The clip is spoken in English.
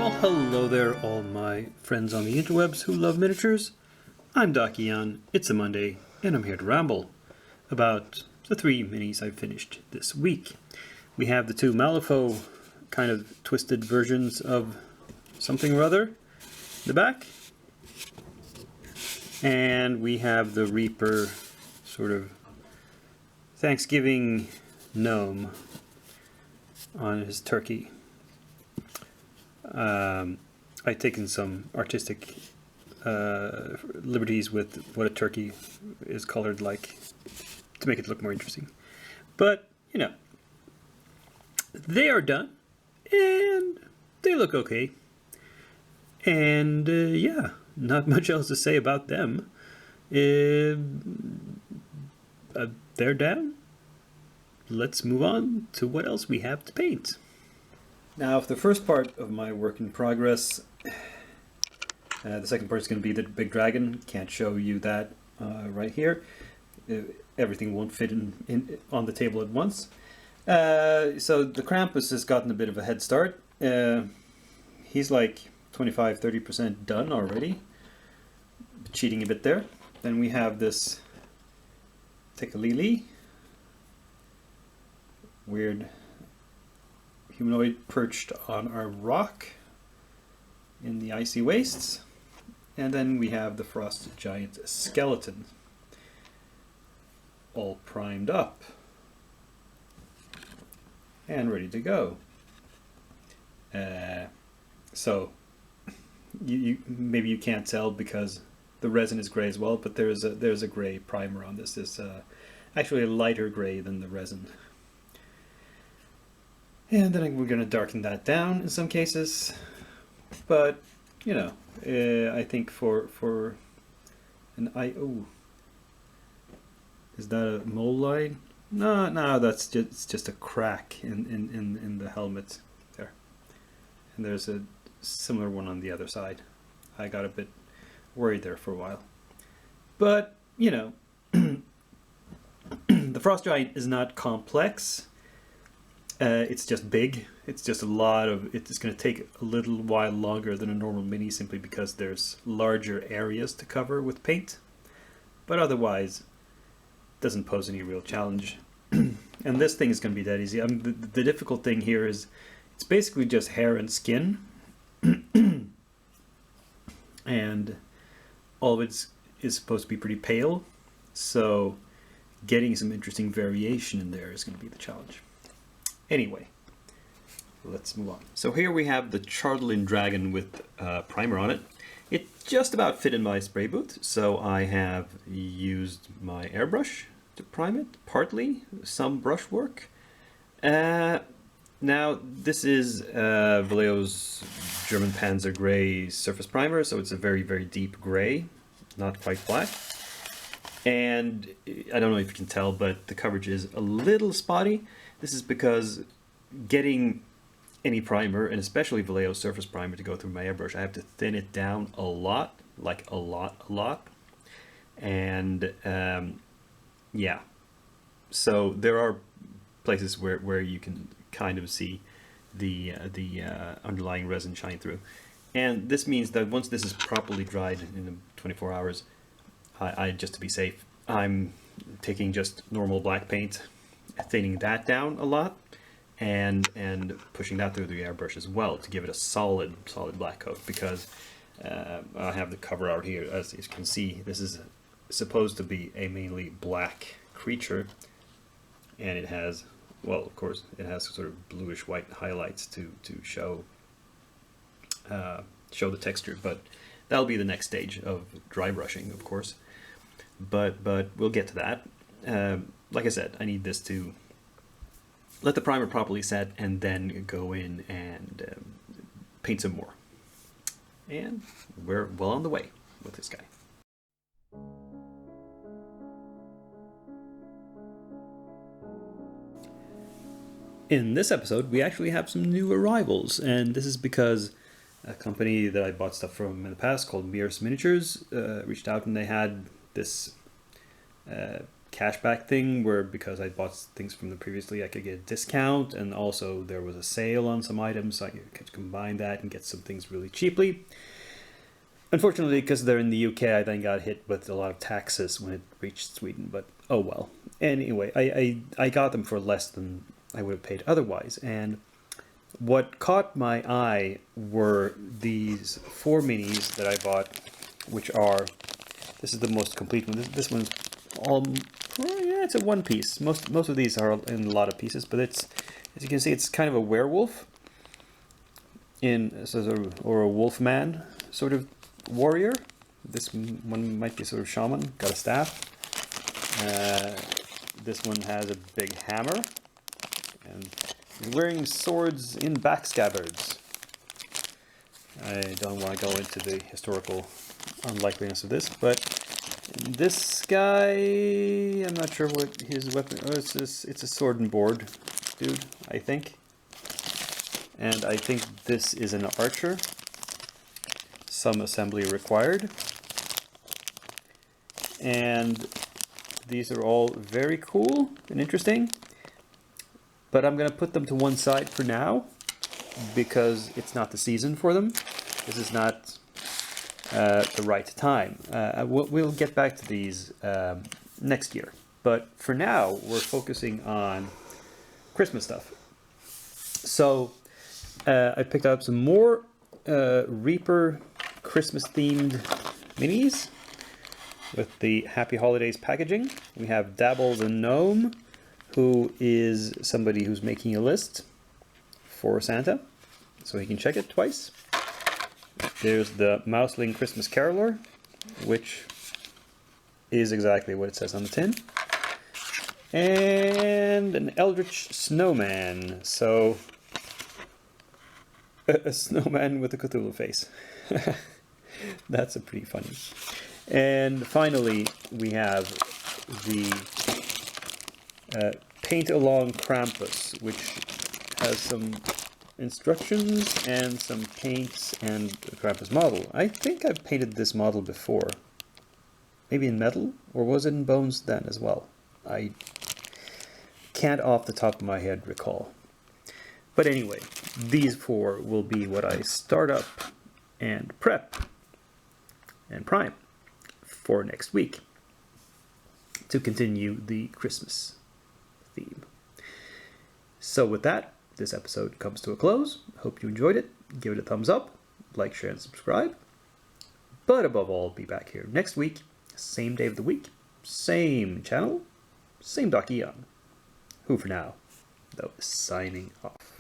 Well, hello there, all my friends on the interwebs who love miniatures. I'm Dakian, it's a Monday, and I'm here to ramble about the 3 minis I've finished this week. We have the 2 Malifaux kind of twisted versions of something or other in the back. And we have the Reaper sort of Thanksgiving gnome on his turkey. I've taken some artistic liberties with what a turkey is colored like to make it look more interesting. But, you know, they are done and they look okay. And yeah, not much else to say about them. They're down. Let's move on to what else we have to paint. Now, for the first part of my work in progress, the second part is going to be the big dragon. Can't show you that right here. Everything won't fit in on the table at once. So the Krampus has gotten a bit of a head start. He's like 25-30% done already. Cheating a bit there. Then we have this Tekalili. Weird humanoid perched on a rock in the icy wastes. And then we have the frost giant skeleton, all primed up and ready to go. So you maybe you can't tell because the resin is gray as well, but there's a gray primer on this. It's actually a lighter gray than the resin. And then we're going to darken that down in some cases, but you know, I think for an eye. Oh, is that a mole line? No, that's just a crack in the helmet there, and there's a similar one on the other side. I got a bit worried there for a while, but you know, the frost giant is not complex. It's just big. It's just a lot of. It's going to take a little while longer than a normal mini simply because there's larger areas to cover with paint. But otherwise, it doesn't pose any real challenge. And this thing is going to be that easy. The difficult thing here is it's basically just hair and skin. And all of it is supposed to be pretty pale. So getting some interesting variation in there is going to be the challenge. Anyway, let's move on. So here we have the Charlton dragon with primer on it. It just about fit in my spray booth, so I have used my airbrush to prime it, partly, some brush work. Now, this is Vallejo's German Panzer Gray surface primer, so it's a very, very deep gray, not quite black. And I don't know if you can tell, but the coverage is a little spotty. This is because getting any primer, and especially Vallejo's surface primer, to go through my airbrush, I have to thin it down a lot, like a lot. And yeah, so there are places where you can kind of see the underlying resin shine through. And this means that once this is properly dried in 24 hours, I just to be safe, I'm taking just normal black paint, thinning that down a lot, and pushing that through the airbrush as well to give it a solid black coat, because I have the cover out here. As you can see, this is supposed to be a mainly black creature, and it has, well, of course, it has sort of bluish white highlights to show the texture, but that'll be the next stage of dry brushing, of course. But we'll get to that. Like I said, I need this to let the primer properly set and then go in and paint some more. And we're well on the way with this guy. In this episode, we actually have some new arrivals, and this is because a company that I bought stuff from in the past called Mears Miniatures reached out, and they had this cashback thing where because I bought things from them previously, I could get a discount, and also there was a sale on some items, so I could combine that and get some things really cheaply. Unfortunately, because they're in the UK, I then got hit with a lot of taxes when it reached Sweden, but oh well. Anyway, I got them for less than I would have paid otherwise, and what caught my eye were these 4 minis that I bought, which are, this is the most complete one. This one's all, well, yeah, it's a one piece. Most of these are in a lot of pieces, but it's, as you can see, it's kind of a werewolf in sort of, or a wolf man sort of warrior. This one might be sort of shaman, got a staff. This one has a big hammer, and he's wearing swords in back scabbards. I don't want to go into the historical unlikeliness of this, but this guy, I'm not sure what his weapon. Oh, it's a sword and board dude, I think. And I think this is an archer. Some assembly required. And these are all very cool and interesting. But I'm going to put them to one side for now because it's not the season for them. This is not the right time. We'll get back to these next year. But for now, we're focusing on Christmas stuff. So I picked up some more Reaper Christmas themed minis with the Happy Holidays packaging. We have Dabbles and Gnome, who is somebody who's making a list for Santa, so he can check it twice. There's the Mouseling Christmas Caroler, which is exactly what it says on the tin. And an Eldritch Snowman, so a snowman with a Cthulhu face. That's a pretty funny. And finally, we have the Paint Along Krampus, which has some instructions and some paints and a Krampus model. I think I've painted this model before. Maybe in metal? Or was it in bones then as well? I can't off the top of my head recall. But anyway, these 4 will be what I start up and prep and prime for next week to continue the Christmas theme. So with that, this episode comes to a close. Hope you enjoyed it. Give it a thumbs up, like, share, and subscribe. But above all, be back here next week, same day of the week, same channel, same Doc Eon, who for now, though, is signing off.